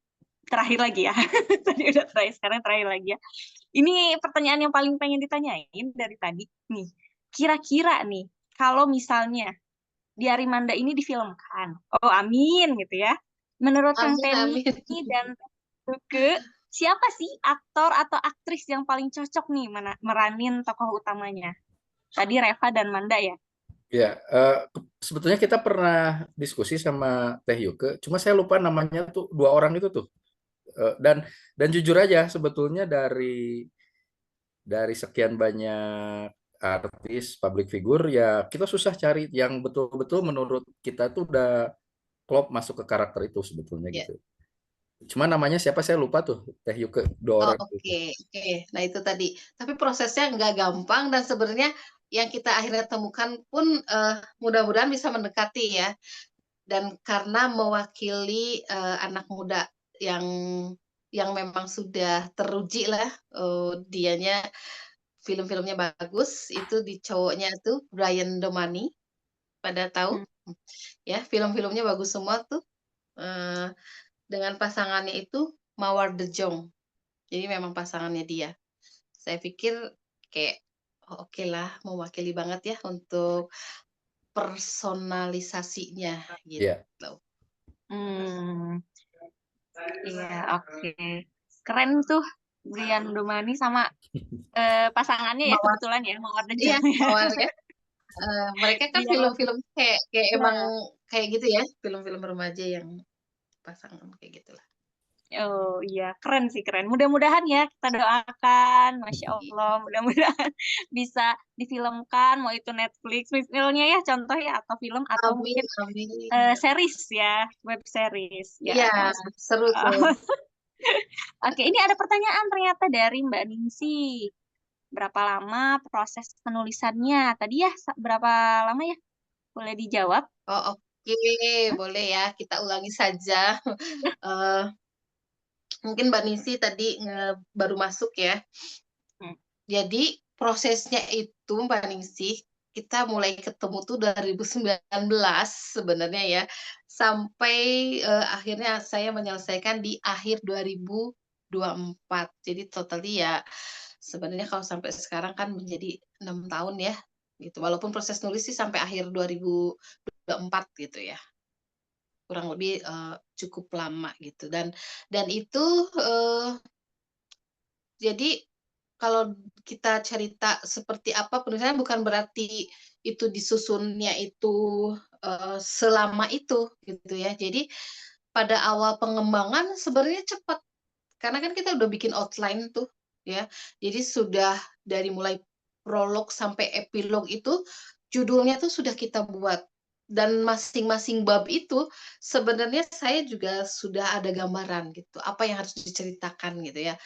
terakhir lagi ya. Tadi udah terakhir, sekarang terakhir lagi ya. Ini pertanyaan yang paling pengen ditanyain dari tadi nih. Kira-kira nih, kalau misalnya Diari Manda ini difilmkan, oh amin gitu ya. Menurut Kang Amin Temi amin. dan Tuke, siapa sih aktor atau aktris yang paling cocok nih meranin tokoh utamanya? Tadi Reva dan Manda ya. Ya, sebetulnya kita pernah diskusi sama Teh Yuke, cuma saya lupa namanya tuh dua orang itu tuh. Dan jujur aja sebetulnya dari sekian banyak artis, public figure ya kita susah cari yang betul-betul menurut kita tuh udah klop masuk ke karakter itu sebetulnya Ya. gitu. Cuma namanya siapa saya lupa tuh Teh Yuke dua Oh, orang itu. oke oke. Nah, itu tadi. Tapi prosesnya nggak gampang dan sebenarnya yang kita akhirnya temukan pun, mudah-mudahan bisa mendekati ya. Dan karena mewakili, anak muda yang memang sudah teruji lah, dianya film-filmnya bagus, itu di cowoknya tuh Brian Domani, pada tahu? Hmm. Ya, film-filmnya bagus semua tuh, eee, dengan pasangannya itu Mawar De Jong. Jadi memang pasangannya dia. Saya pikir kayak, oh oke lah, mewakili banget ya untuk personalisasinya Iya. gitu. Hmm, iya, oke. Keren tuh Brian Domani sama pasangannya ya Mawar kebetulan ya Mawar The iya, Jam ya. Mawar ya, mereka kan Biar lebih film-film kayak emang ya. kayak gitu ya, film-film remaja yang pasangan kayak gitulah. Oh iya, keren sih keren. Mudah-mudahan ya kita doakan, Masya Iya. Allah, mudah-mudahan bisa difilmkan, mau itu Netflix misalnya ya contoh ya, atau film atau Amin mungkin amin. series ya, web series ya. Iya, seru tuh. Oke, ini ada pertanyaan ternyata dari Mbak Ningsi. Berapa lama proses penulisannya? Tadi ya, berapa lama ya? Boleh dijawab? Oh, oke, boleh ya, kita ulangi saja. Eee, Mungkin Mbak Nisi tadi baru masuk ya. Hmm. Jadi prosesnya itu Mbak Ningsih, kita mulai ketemu tuh 2019 sebenarnya ya, sampai, akhirnya saya menyelesaikan di akhir 2024. Jadi totally ya sebenarnya kalau sampai sekarang kan menjadi 6 tahun ya, gitu. Walaupun proses nulis sih sampai akhir 2024 gitu ya, kurang lebih, cukup lama gitu dan itu, jadi kalau kita cerita seperti apa penulisannya bukan berarti itu disusunnya itu, selama itu gitu ya. Jadi pada awal pengembangan sebenarnya cepat, karena kan kita udah bikin outline tuh ya. Jadi sudah dari mulai prolog sampai epilog itu judulnya tuh sudah kita buat dan masing-masing bab itu sebenarnya saya juga sudah ada gambaran gitu, apa yang harus diceritakan gitu ya.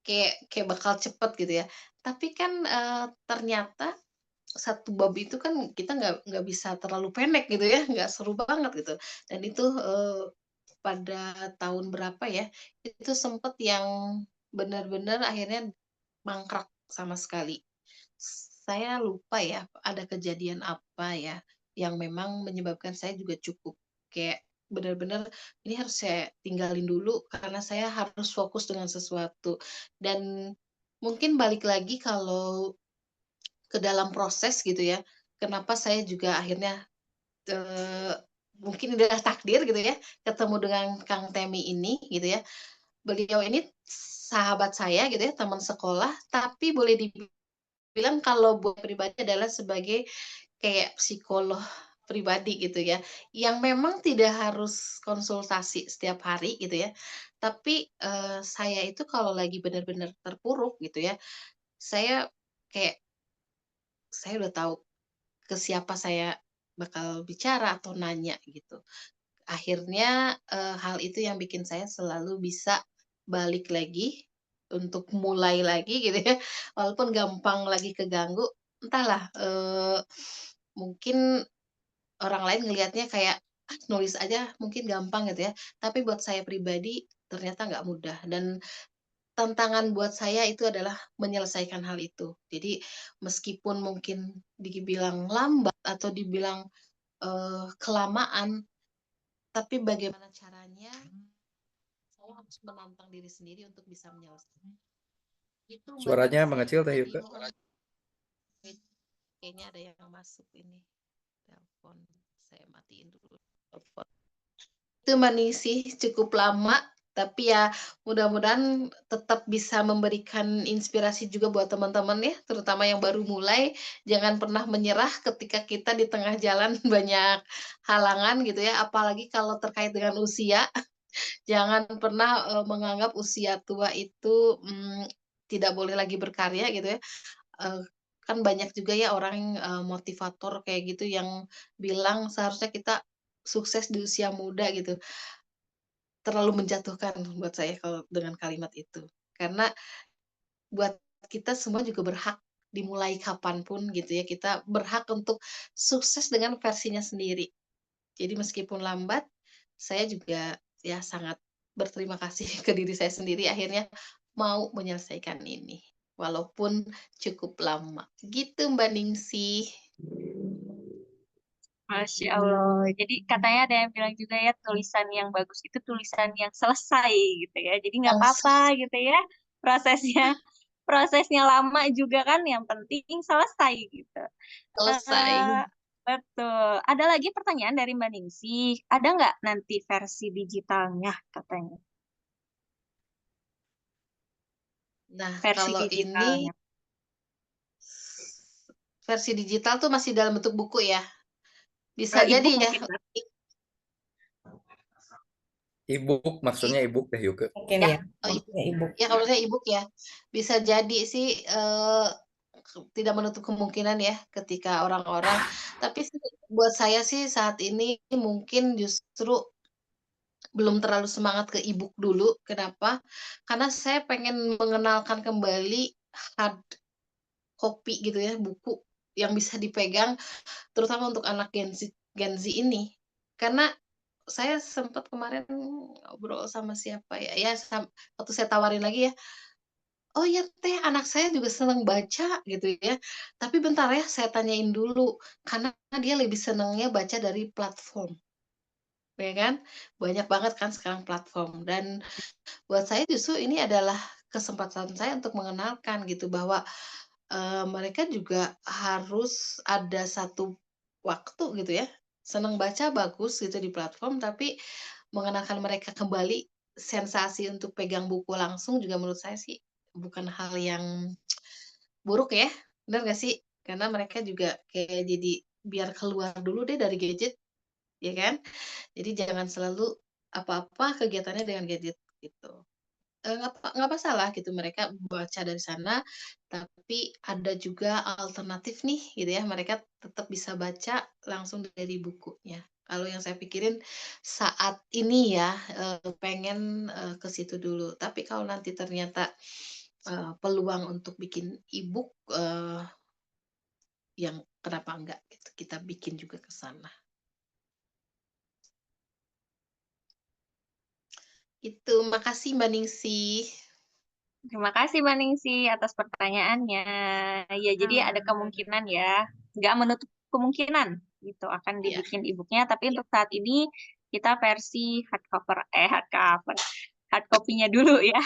Kayak kayak bakal cepet gitu ya. Tapi kan, ternyata satu bab itu kan kita nggak bisa terlalu pendek gitu ya, nggak seru banget gitu. Dan itu, pada tahun berapa ya, itu sempet yang benar-benar akhirnya mangkrak sama sekali. Saya lupa ya, ada kejadian apa ya, yang memang menyebabkan saya juga cukup kayak benar-benar ini harus saya tinggalin dulu karena saya harus fokus dengan sesuatu. Dan mungkin balik lagi kalau ke dalam proses gitu ya, kenapa saya juga akhirnya, eee, mungkin udah takdir gitu ya, ketemu dengan Kang Temi ini gitu ya. Beliau ini sahabat saya gitu ya, teman sekolah, tapi boleh dibilang kalau buat pribadi adalah sebagai kayak psikolog pribadi gitu ya, yang memang tidak harus konsultasi setiap hari gitu ya. Tapi, saya itu kalau lagi benar-benar terpuruk gitu ya, saya kayak saya udah tahu ke siapa saya bakal bicara atau nanya gitu. Akhirnya, hal itu yang bikin saya selalu bisa balik lagi untuk mulai lagi gitu ya, walaupun gampang lagi keganggu, entahlah, mungkin orang lain ngelihatnya kayak, "Ah, nulis aja mungkin gampang," gitu ya, tapi buat saya pribadi ternyata nggak mudah dan tantangan buat saya itu adalah menyelesaikan hal itu. Jadi meskipun mungkin dibilang lambat atau dibilang, kelamaan, tapi bagaimana caranya saya harus menantang diri sendiri untuk bisa menyelesaikan. Itu Mbak Suaranya Ningsih, mengecil Teh jadi Yuke. wait, kayaknya ada yang masuk ini, telepon. Saya matiin dulu telepon. Itu Mbak Ningsih cukup lama, tapi ya mudah-mudahan tetap bisa memberikan inspirasi juga buat teman-teman ya, terutama yang baru mulai, jangan pernah menyerah ketika kita di tengah jalan banyak halangan gitu ya, apalagi kalau terkait dengan usia. Jangan pernah, menganggap usia tua itu, tidak boleh lagi berkarya gitu ya, eee, kan banyak juga ya orang, motivator kayak gitu yang bilang seharusnya kita sukses di usia muda gitu. Terlalu menjatuhkan buat saya kalau dengan kalimat itu. Karena buat kita semua juga berhak dimulai kapan pun gitu ya, kita berhak untuk sukses dengan versinya sendiri. Jadi meskipun lambat, saya juga ya sangat berterima kasih ke diri saya sendiri akhirnya mau menyelesaikan ini, walaupun cukup lama. Gitu Mbak Ningsih. Masya Allah. Jadi katanya ada yang bilang juga ya tulisan yang bagus itu tulisan yang selesai gitu ya. Jadi nggak Yang apa-apa gitu ya prosesnya prosesnya lama juga kan yang penting selesai gitu. selesai. Eh, betul. Ada lagi pertanyaan dari Mbak Ningsih. Ada nggak nanti versi digitalnya katanya? Nah, Versi kalau ini digitalnya. versi digital tuh masih dalam bentuk buku ya? Bisa jadi E-book ya? mungkin, Mbak. E-book maksudnya e-book Teh Yuke. Mungkin Ya, ya, oh, maksudnya ibu. ya kalau saya e-book ya. Bisa jadi sih, tidak menutup kemungkinan ya ketika orang-orang tapi sih buat saya sih saat ini mungkin justru belum terlalu semangat ke e-book dulu. Kenapa? Karena saya pengen mengenalkan kembali hard copy gitu ya, buku yang bisa dipegang terutama untuk anak Gen Z ini. Karena saya sempat kemarin ngobrol sama siapa ya, ya waktu saya tawarin lagi ya, "Oh ya Teh, anak saya juga senang baca," gitu ya. "Tapi bentar ya, saya tanyain dulu." Karena dia lebih senangnya baca dari platform, ya kan. Banyak banget kan sekarang platform dan buat saya justru ini adalah kesempatan saya untuk mengenalkan gitu bahwa, mereka juga harus ada satu waktu gitu ya, senang baca bagus gitu di platform, tapi mengenalkan mereka kembali sensasi untuk pegang buku langsung juga menurut saya sih bukan hal yang buruk ya, bener nggak sih? Karena mereka juga kayak jadi biar keluar dulu deh dari gadget, ya kan? Jadi jangan selalu apa-apa kegiatannya dengan gadget gitu. Nggak masalah gitu mereka baca dari sana, tapi ada juga alternatif nih gitu ya, mereka tetap bisa baca langsung dari bukunya. Kalau yang saya pikirin saat ini ya, pengen, ke situ dulu. Tapi kalau nanti ternyata, peluang untuk bikin e-book, yang kenapa enggak gitu, kita bikin juga ke sana. Itu, makasih Mbak Ningsih. Terima kasih Mbak Ningsih atas pertanyaannya. Ya, jadi ada kemungkinan ya, nggak menutup kemungkinan gitu akan Ya, dibikin e-booknya. Tapi untuk saat ini kita versi hard copy-nya dulu ya.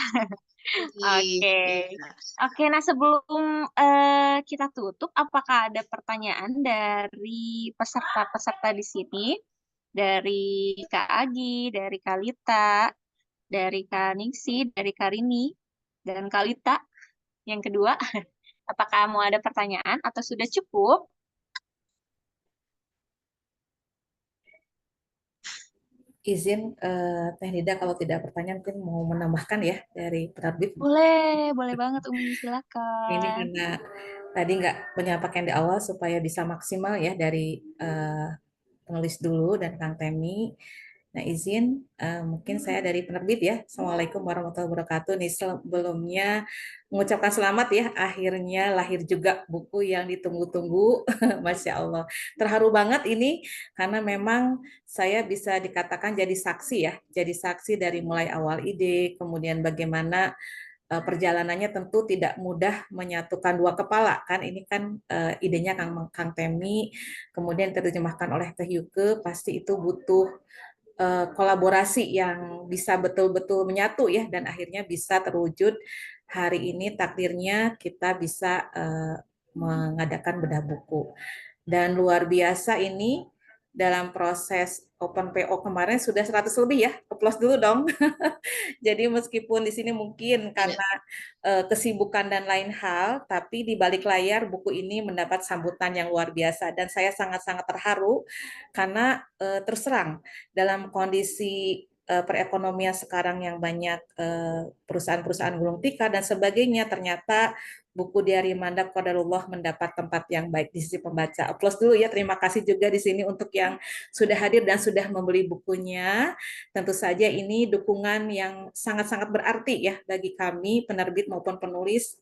Oke. Iya. Oke, nah sebelum kita tutup, apakah ada pertanyaan dari peserta-peserta di sini? Dari Kak Agi, dari Kak Lita, dari Kak Ningsi, dari Kak Rini, dan Kak Lita yang kedua. Apakah mau ada pertanyaan atau sudah cukup? Izin Teh Nida kalau tidak pertanyaan mungkin mau menambahkan ya dari penerbit. Boleh banget Umi, Ini silakan. karena tadi nggak menyampaikan di awal supaya bisa maksimal ya dari penulis dulu dan Kang Temi. Nah, izin mungkin saya dari penerbit ya. Assalamualaikum warahmatullahi wabarakatuh. Nih sebelumnya mengucapkan selamat ya, akhirnya lahir juga buku yang ditunggu-tunggu. Masya Allah. Terharu banget ini karena memang saya bisa dikatakan jadi saksi ya. Jadi saksi dari mulai awal ide, kemudian bagaimana perjalanannya tentu tidak mudah menyatukan dua kepala kan ini kan idenya Kang Temi kemudian diterjemahkan oleh Teh Yuke pasti itu butuh kolaborasi yang bisa betul-betul menyatu ya dan akhirnya bisa terwujud hari ini takdirnya kita bisa mengadakan bedah buku dan luar biasa ini dalam proses Open PO kemarin sudah 100 lebih ya, applause dulu dong. Jadi meskipun di sini mungkin Iya. karena kesibukan dan lain hal, tapi di balik layar buku ini mendapat sambutan yang luar biasa dan saya sangat-sangat terharu karena terus terang dalam kondisi perekonomian sekarang yang banyak perusahaan-perusahaan gulung tikar dan sebagainya, ternyata buku Diari Mandak Qadarullah mendapat tempat yang baik di sisi pembaca. Applause dulu ya, terima kasih juga di sini untuk yang sudah hadir dan sudah membeli bukunya. Tentu saja ini dukungan yang sangat-sangat berarti ya bagi kami penerbit maupun penulis.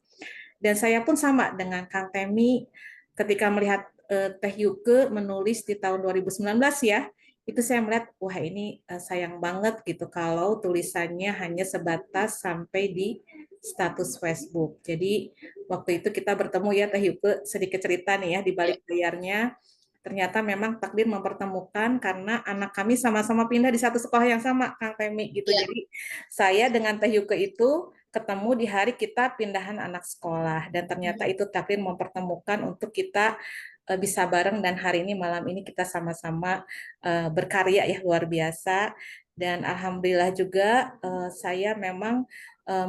Dan saya pun sama dengan Kang Temi ketika melihat Teh Yuke menulis di tahun 2019 ya, itu saya melihat wah ini sayang banget gitu kalau tulisannya hanya sebatas sampai di status Facebook. Jadi waktu itu kita bertemu ya Teh Yuke, sedikit cerita nih ya di Iya. balik layarnya ternyata memang takdir mempertemukan karena anak kami sama-sama pindah di satu sekolah yang sama, Kang Temi gitu. Iya. Jadi saya dengan Teh Yuke itu ketemu di hari kita pindahan anak sekolah dan ternyata itu takdir mempertemukan untuk kita bisa bareng dan hari ini malam ini kita sama-sama berkarya ya luar biasa dan alhamdulillah juga saya memang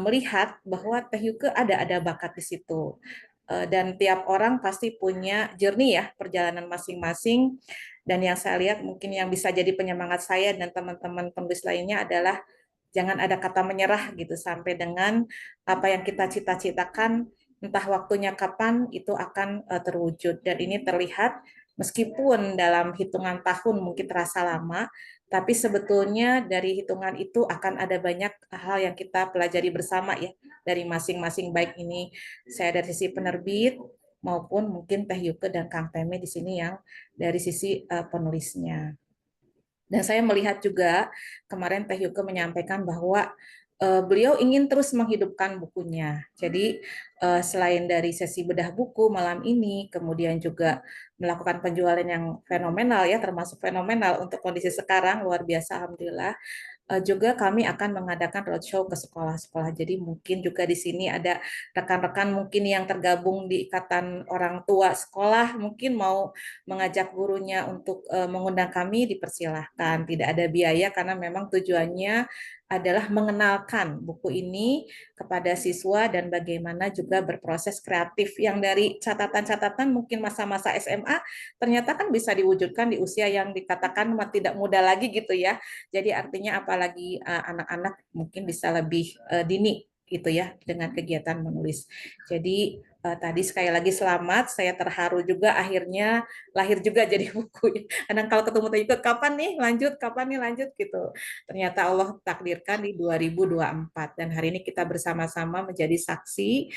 melihat bahwa Teh Yuke ada bakat di situ dan tiap orang pasti punya journey ya perjalanan masing-masing dan yang saya lihat mungkin yang bisa jadi penyemangat saya dan teman-teman penulis lainnya adalah jangan ada kata menyerah gitu sampai dengan apa yang kita cita-citakan entah waktunya kapan itu akan terwujud dan ini terlihat meskipun dalam hitungan tahun mungkin terasa lama tapi sebetulnya dari hitungan itu akan ada banyak hal yang kita pelajari bersama ya dari masing-masing baik ini saya dari sisi penerbit maupun mungkin Teh Yuke dan Kang Teme di sini yang dari sisi penulisnya. Dan saya melihat juga kemarin Teh Yuke menyampaikan bahwa beliau ingin terus menghidupkan bukunya. Jadi selain dari sesi bedah buku malam ini, kemudian juga melakukan penjualan yang fenomenal ya, termasuk fenomenal untuk kondisi sekarang luar biasa alhamdulillah. Juga kami akan mengadakan roadshow ke sekolah-sekolah. Jadi mungkin juga di sini ada rekan-rekan mungkin yang tergabung di Ikatan Orang Tua Sekolah, mungkin mau mengajak gurunya untuk mengundang kami, dipersilahkan. Tidak ada biaya karena memang tujuannya adalah mengenalkan buku ini kepada siswa dan bagaimana juga berproses kreatif yang dari catatan-catatan mungkin masa-masa SMA ternyata kan bisa diwujudkan di usia yang dikatakan tidak muda lagi gitu ya. Jadi artinya apalagi anak-anak mungkin bisa lebih dini gitu ya dengan kegiatan menulis. Jadi tadi sekali lagi selamat, saya terharu juga akhirnya lahir juga jadi buku. Kadang kalau ketemu ikut kapan nih lanjut gitu. Ternyata Allah takdirkan di 2024 dan hari ini kita bersama-sama menjadi saksi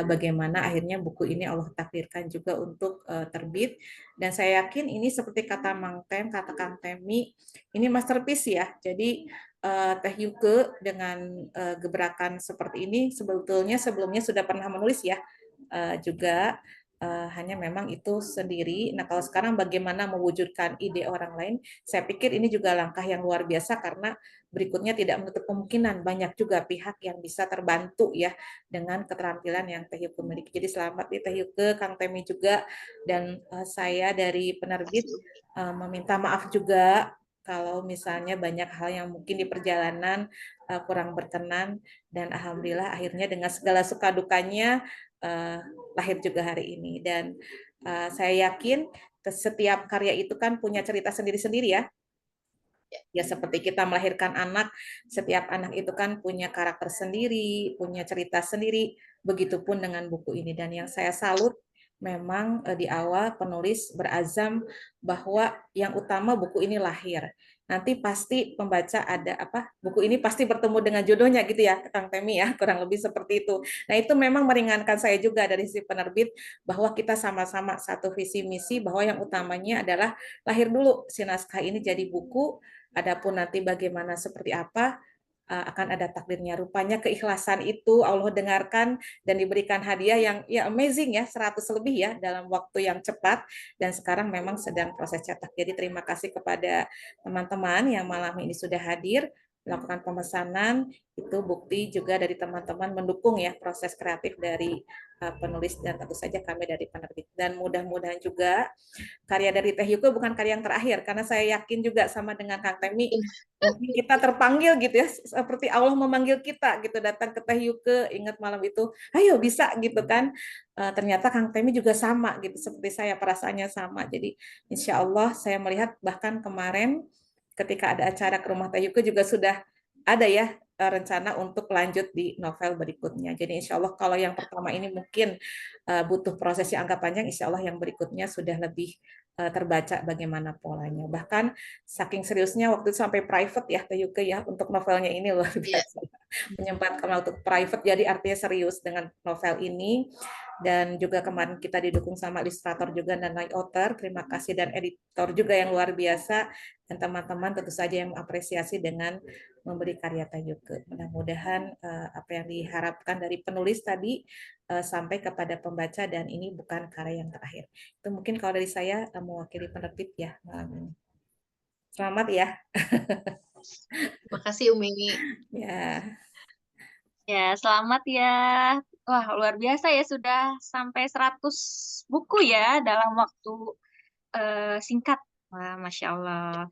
bagaimana akhirnya buku ini Allah takdirkan juga untuk terbit dan saya yakin ini seperti kata kata Kang Temi ini masterpiece ya. Jadi Teh Yuke dengan gebrakan seperti ini sebetulnya sebelumnya sudah pernah menulis ya juga hanya memang itu sendiri. Nah, kalau sekarang bagaimana mewujudkan ide orang lain, saya pikir ini juga langkah yang luar biasa karena berikutnya tidak menutup kemungkinan banyak juga pihak yang bisa terbantu ya dengan keterampilan yang Teh Yuke miliki. Jadi selamat di Teh Yuke, Kang Temi juga, dan saya dari penerbit meminta maaf juga kalau misalnya banyak hal yang mungkin di perjalanan kurang berkenan, dan alhamdulillah akhirnya dengan segala suka dukanya lahir juga hari ini. Dan saya yakin setiap karya itu kan punya cerita sendiri-sendiri ya. Ya seperti kita melahirkan anak, setiap anak itu kan punya karakter sendiri, punya cerita sendiri, begitupun dengan buku ini. Dan yang saya salut memang di awal penulis berazam bahwa yang utama buku ini lahir. Nanti pasti pembaca ada apa? Buku ini pasti bertemu dengan jodohnya gitu ya, Kang Temi ya, kurang lebih seperti itu. Nah, itu memang meringankan saya juga dari si penerbit bahwa kita sama-sama satu visi misi bahwa yang utamanya adalah lahir dulu si naskah ini jadi buku. Adapun nanti bagaimana seperti apa akan ada takdirnya. Rupanya keikhlasan itu Allah dengarkan dan diberikan hadiah yang ya amazing ya, 100 lebih ya dalam waktu yang cepat, dan sekarang memang sedang proses cetak. Jadi terima kasih kepada teman-teman yang malam ini sudah hadir melakukan pemesanan, itu bukti juga dari teman-teman mendukung ya proses kreatif dari penulis dan tentu saja kami dari penerbit. Dan mudah-mudahan juga karya dari Teh Yuke bukan karya yang terakhir, karena saya yakin juga sama dengan Kang Temi, mungkin kita terpanggil gitu ya, seperti Allah memanggil kita gitu, datang ke Teh Yuke, ingat malam itu, ayo bisa gitu kan. Ternyata Kang Temi juga sama gitu, seperti saya, perasaannya sama. Jadi insya Allah saya melihat bahkan kemarin ketika ada acara ke rumah Teh Yuke juga sudah ada ya rencana untuk lanjut di novel berikutnya. Jadi insya Allah kalau yang pertama ini mungkin butuh proses yang agak panjang, insya Allah yang berikutnya sudah lebih terbaca bagaimana polanya. Bahkan saking seriusnya waktu itu sampai private ya Teh Yuke ya untuk novelnya ini luar biasa. Menyempatkan waktu private, jadi artinya serius dengan novel ini. Dan juga kemarin kita didukung sama ilustrator juga dan layout author. Terima kasih, dan editor juga yang luar biasa, dan teman-teman tentu saja yang mengapresiasi dengan memberi karya Teh Yuke. Mudah-mudahan apa yang diharapkan dari penulis tadi sampai kepada pembaca, dan ini bukan karya yang terakhir. Itu mungkin kalau dari saya mewakili penerbit ya malam ini. Selamat ya. Makasih Umi. Ya. Ya, selamat ya. Wah, luar biasa ya, sudah sampai 100 buku ya dalam waktu singkat. Wah, Masya Allah.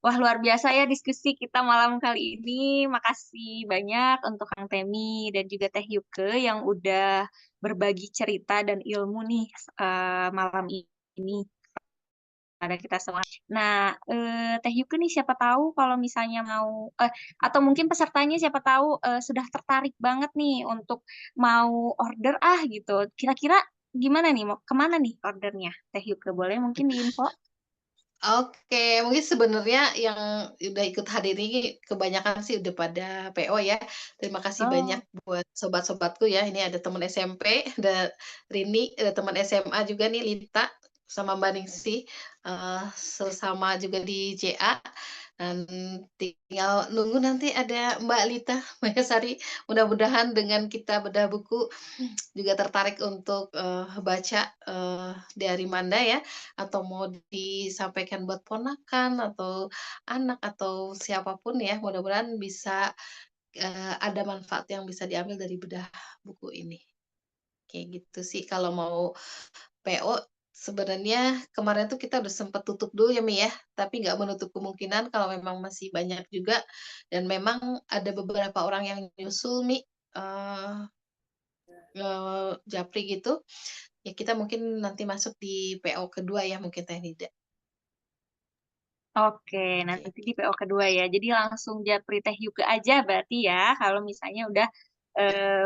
Wah, luar biasa ya diskusi kita malam kali ini. Makasih banyak untuk Kang Temi dan juga Teh Yuke yang udah berbagi cerita dan ilmu nih malam ini pada kita semua. Nah, Teh Yuke nih siapa tahu kalau misalnya mau atau mungkin pesertanya siapa tahu sudah tertarik banget nih untuk mau order gitu. Kira-kira gimana nih, mau kemana nih ordernya? Teh Yuke boleh mungkin diinfo? Oke, mungkin sebenarnya yang udah ikut hadir ini kebanyakan sih udah pada PO ya. Terima kasih Oh, banyak buat sobat-sobatku ya. Ini ada teman SMP, ada Rini, ada teman SMA juga nih Lita sama Mbak Ningsih, sesama juga di JA. Dan tinggal nunggu nanti ada Mbak Lita Mayasari. Mudah-mudahan dengan kita bedah buku juga tertarik untuk baca dari Manda ya, atau mau disampaikan buat ponakan atau anak atau siapapun ya, mudah-mudahan bisa ada manfaat yang bisa diambil dari bedah buku ini. Kayak gitu sih kalau mau PO. Sebenarnya kemarin tuh kita udah sempat tutup dulu ya Mi ya, tapi nggak menutup kemungkinan kalau memang masih banyak juga, dan memang ada beberapa orang yang nyusul Mi, japri gitu, ya kita mungkin nanti masuk di PO kedua ya mungkin Teh Nida. oke, Oke. nanti di PO kedua ya. Jadi langsung japri Teh Yuke aja berarti ya, kalau misalnya udah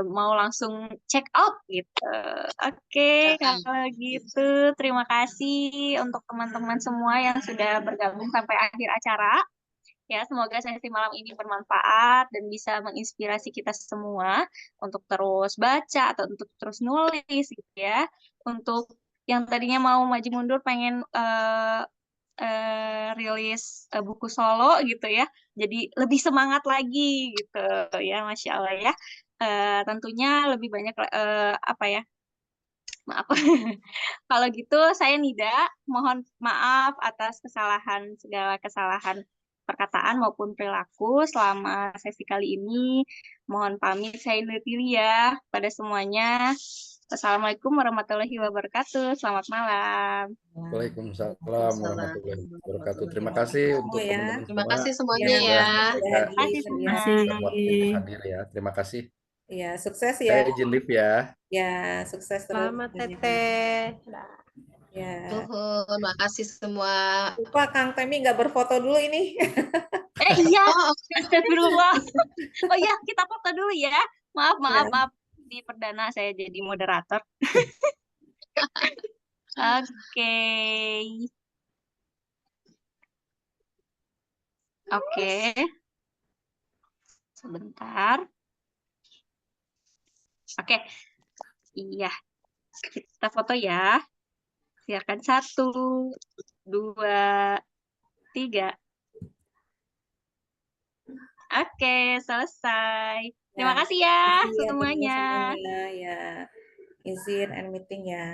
mau langsung check out gitu. Oke, Heeh. kalau gitu terima kasih untuk teman-teman semua yang sudah bergabung sampai akhir acara. Ya, semoga sesi malam ini bermanfaat dan bisa menginspirasi kita semua untuk terus baca atau untuk terus nulis gitu ya. Untuk yang tadinya mau maju mundur pengen rilis buku solo gitu ya. Jadi lebih semangat lagi gitu ya, Masya Allah ya. Tentunya lebih banyak apa ya, Maaf. Kalau gitu saya Nida, mohon maaf atas segala kesalahan perkataan maupun perilaku selama sesi kali ini. Mohon pamit saya undur diri ya pada semuanya. Wassalamualaikum warahmatullahi wabarakatuh. Selamat malam. Waalaikumsalam Waalaikumsalam warahmatullahi wabarakatuh. warahmatullahi Terima kasih wabarakatuh. untuk Semua ya. teman-teman Terima semua kasih Ya, semuanya sudah ya. sekali mereka lagi. Terima kasih Ya, semua. waktu untuk hadir ya. Terima kasih. ya, sukses ya. Saya izin live ya. Ya, sukses terus. Selamat Teteh. Dah. Ya. Nuhun, makasih semua. Lupa Kang Temi nggak berfoto dulu ini. Iya, Oh, astagfirullah. Oh iya, kita foto dulu ya. Maaf, Ya. maaf. Di perdana saya jadi moderator. Oke. Oke. Sebentar. Oke. Iya. Kita foto ya. Silakan 1, 2, 3. Oke, selesai. Terima Ya, kasih ya terima kasih ya teman-teman semuanya. semuanya. Ya, izin and meeting ya.